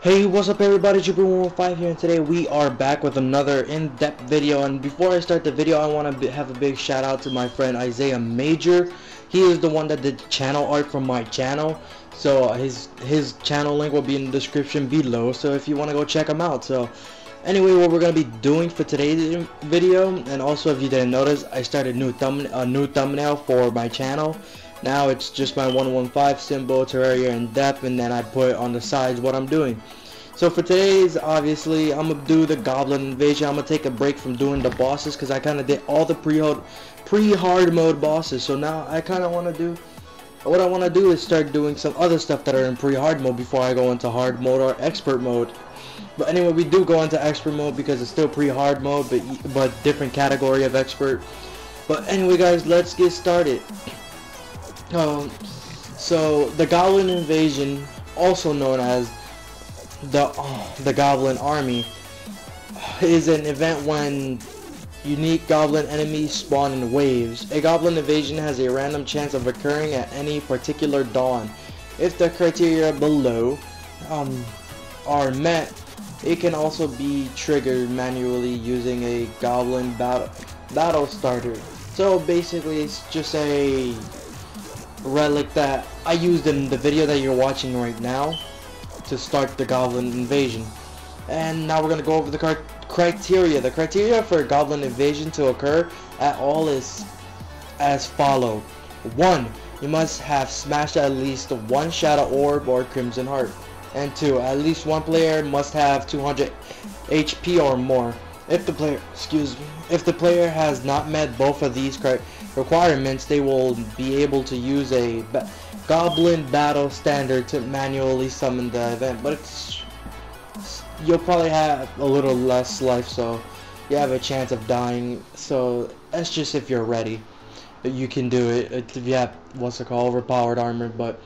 Hey, what's up everybody, Jupiter115 here, and today we are back with another in-depth video. And before I start the video, I want to have a big shout out to my friend Isaiah Major. He is the one that did channel art from my channel, so his channel link will be in the description below, so if you want to go check him out. So anyway, what we're going to be doing for today's video, and also if you didn't notice, I started a new thumbnail for my channel. Now it's just my 115 symbol, Terraria in depth, and then I put on the sides what I'm doing. So for today's, obviously, I'm going to do the Goblin invasion. I'm going to take a break from doing the bosses because I kind of did all the pre-hard mode bosses. So now I kind of want to do, what I want to do is start doing some other stuff that are in pre-hard mode before I go into hard mode or expert mode. But anyway, we do go into expert mode because it's still pre-hard mode, but different category of expert. But anyway guys, let's get started. So the Goblin invasion, also known as the Goblin army, is an event when unique Goblin enemies spawn in waves. A Goblin invasion has a random chance of occurring at any particular dawn. If the criteria below are met, it can also be triggered manually using a Goblin battle starter. So basically, it's just a relic that I used in the video that you're watching right now to start the Goblin invasion. And now we're going to go over the criteria. The criteria for a Goblin invasion to occur at all is as follows. 1. You must have smashed at least one Shadow Orb or Crimson Heart. And 2. At least one player must have 200 HP or more. If the player has not met both of these requirements, they will be able to use a Goblin battle standard to manually summon the event, but you'll probably have a little less life, so you have a chance of dying. So that's just if you're ready. You can do it if you have overpowered armor. But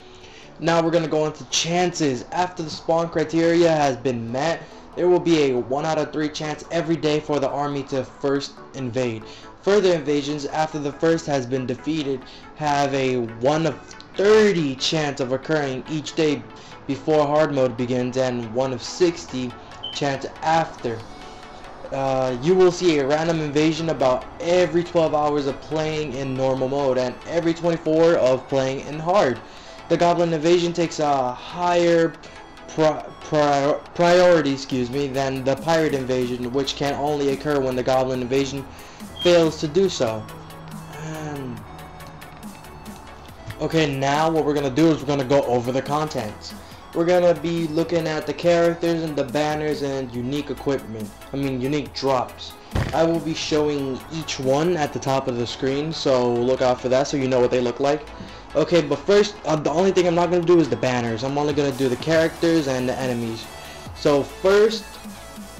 now we're gonna go into chances. After the spawn criteria has been met, there will be a 1 out of 3 chance every day for the army to first invade. Further invasions after the first has been defeated have a 1 of 30 chance of occurring each day before hard mode begins, and 1 of 60 chance after. You will see a random invasion about every 12 hours of playing in normal mode and every 24 of playing in hard. The Goblin invasion takes a higher priority than the pirate invasion, which can only occur when the Goblin invasion fails to do so. Okay, now what we're gonna do is we're gonna go over the contents. We're gonna be looking at the characters and the banners and unique equipment, unique drops. I will be showing each one at the top of the screen, so look out for that so you know what they look like. Okay, but first, the only thing I'm not going to do is the banners. I'm only going to do the characters and the enemies. So first,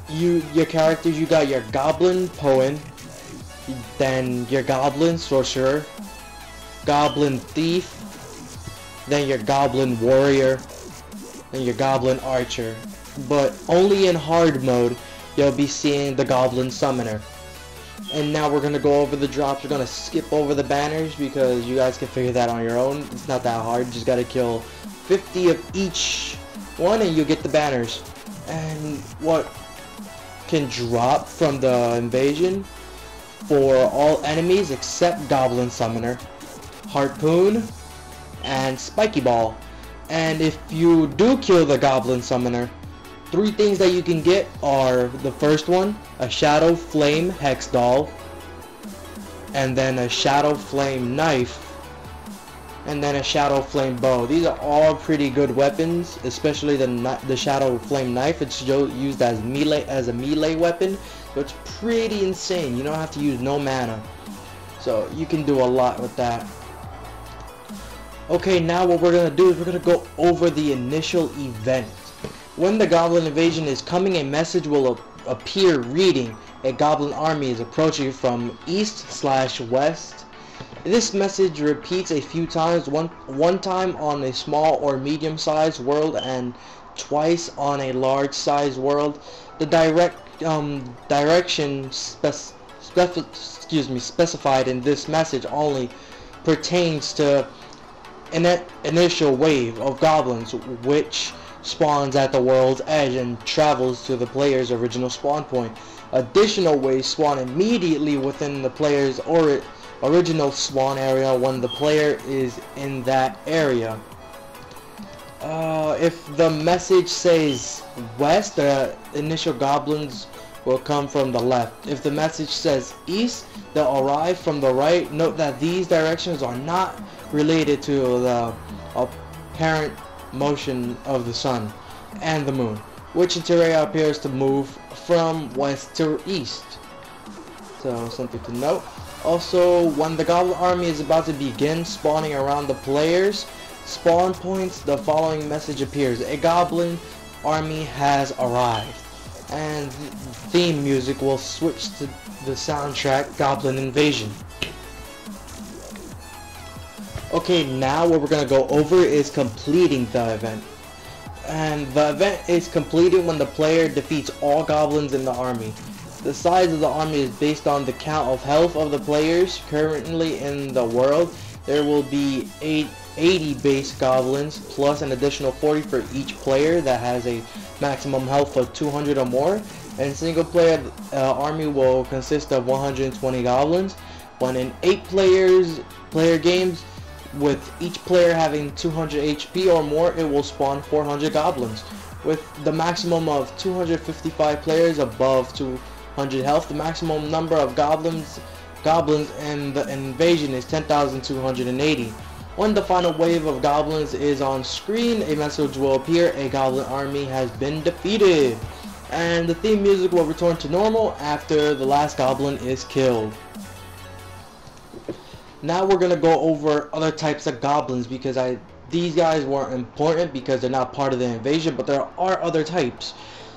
your characters, you got your Goblin Poet, then your Goblin Sorcerer, Goblin Thief, then your Goblin Warrior, and your Goblin Archer. But only in hard mode, you'll be seeing the Goblin Summoner. And now we're going to go over the drops. We're going to skip over the banners because you guys can figure that on your own. It's not that hard. You just got to kill 50 of each one and you get the banners. And what can drop from the invasion for all enemies except Goblin Summoner, Harpoon, and Spiky Ball. And if you do kill the Goblin Summoner, 3 things that you can get are the first one, a Shadow Flame Hex Doll, and then a Shadow Flame Knife, and then a Shadow Flame Bow. These are all pretty good weapons, especially the Shadow Flame Knife. It's used as a melee weapon, so it's pretty insane. You don't have to use no mana, so you can do a lot with that. Okay, now what we're gonna do is we're gonna go over the initial event. When the Goblin invasion is coming, a message will appear reading, "A Goblin army is approaching from east/west." This message repeats a few times, one time on a small or medium-sized world and twice on a large-sized world. The direction specified in this message only pertains to an initial wave of goblins, which spawns at the world's edge and travels to the player's original spawn point. Additional waves spawn immediately within the player's original spawn area when the player is in that area. If the message says west, the initial goblins will come from the left. If the message says east, they'll arrive from the right. Note that these directions are not related to the apparent motion of the sun and the moon, which in Terraria appears to move from west to east. So something to note. Also, when the goblin army is about to begin spawning around the player's spawn points, the following message appears: a goblin army has arrived. And theme music will switch to the soundtrack Goblin Invasion. Okay, now what we're going to go over is completing the event. And the event is completed when the player defeats all goblins in the army. The size of the army is based on the count of health of the players currently in the world. There will be 80 base goblins plus an additional 40 for each player that has a maximum health of 200 or more. And single player army will consist of 120 goblins. When in 8 player games, with each player having 200 HP or more, it will spawn 400 goblins. With the maximum of 255 players above 200 health, the maximum number of goblins in the invasion is 10,280. When the final wave of goblins is on screen, a message will appear: a goblin army has been defeated. And the theme music will return to normal after the last goblin is killed. Now we're gonna go over other types of goblins, because these guys weren't important because they're not part of the invasion, but there are other types.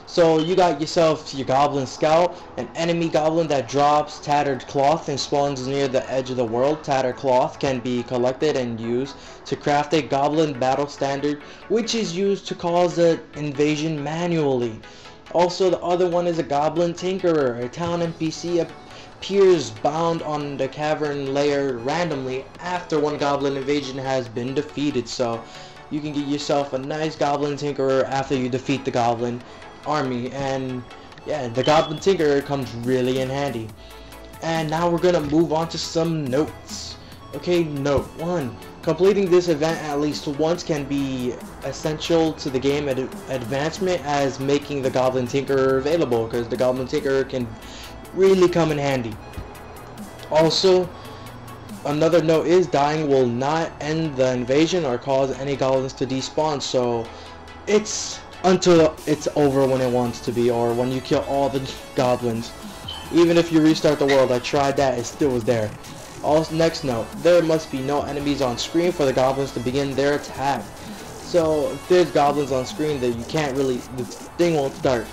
So you got yourself your goblin scout, an enemy goblin that drops tattered cloth and spawns near the edge of the world. Tattered cloth can be collected and used to craft a goblin battle standard, which is used to cause an invasion manually. Also, the other one is a goblin tinkerer. A town NPC appears bound on the cavern layer randomly after one goblin invasion has been defeated. So you can get yourself a nice goblin tinkerer after you defeat the goblin army. And yeah, the goblin tinkerer comes really in handy. And now we're gonna move on to some notes. Okay, note 1. Completing this event at least once can be essential to the game advancement as making the goblin tinkerer available, because the goblin tinkerer can really come in handy. Also, another note is dying will not end the invasion or cause any goblins to despawn, so it's until it's over when it wants to be, or when you kill all the goblins. Even if you restart the world, I tried that, it still was there. Also, next note, there must be no enemies on screen for the goblins to begin their attack. So if there's goblins on screen, then you can't really, the thing won't start.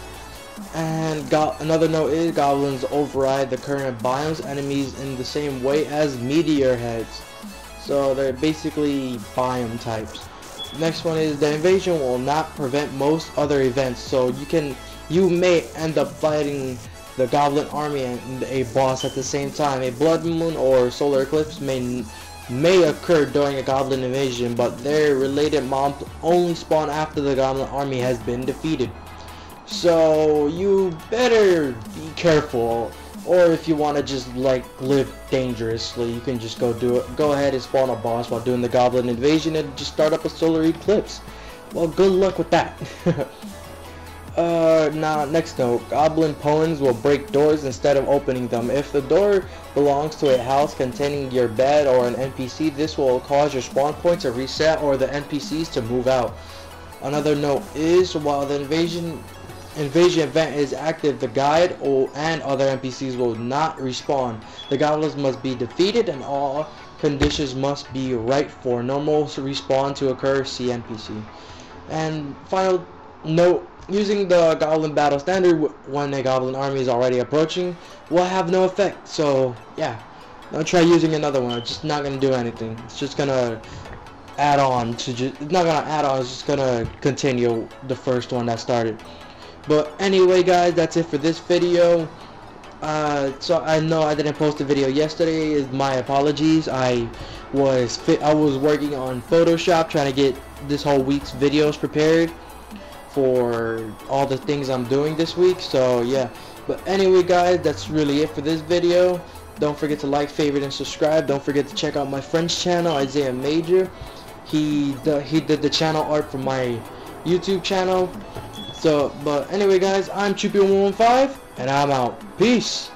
And another note is goblins override the current biomes enemies in the same way as meteor heads. So they're basically biome types. Next one is the invasion will not prevent most other events, so you may end up fighting the goblin army and a boss at the same time. A blood moon or solar eclipse may occur during a goblin invasion, but their related mobs only spawn after the goblin army has been defeated. So you better be careful, or if you want to just like live dangerously, you can just go ahead and spawn a boss while doing the goblin invasion and just start up a solar eclipse. Well, good luck with that. Now next note, goblin pawns will break doors instead of opening them. If the door belongs to a house containing your bed or an NPC, this will cause your spawn point to reset or the NPCs to move out. Another note is, while the invasion event is active, the guide and other NPCs will not respawn. The goblins must be defeated and all conditions must be right for normal respawn to occur. See NPC. And final note, using the goblin battle standard when a goblin army is already approaching will have no effect. So yeah, don't try using another one. It's just not gonna do anything. It's just gonna add on to it's not gonna add on, it's just gonna continue the first one that started. But anyway guys, that's it for this video. So I know I didn't post a video yesterday, my apologies. I was working on Photoshop trying to get this whole week's videos prepared. for all the things I'm doing this week. So yeah, but anyway guys, that's really it for this video. Don't forget to like, favorite, and subscribe. Don't forget to check out my friend's channel, Isaiah Major. He did the channel art for my YouTube channel. So but anyway guys, I'm Chupi115 and I'm out. Peace.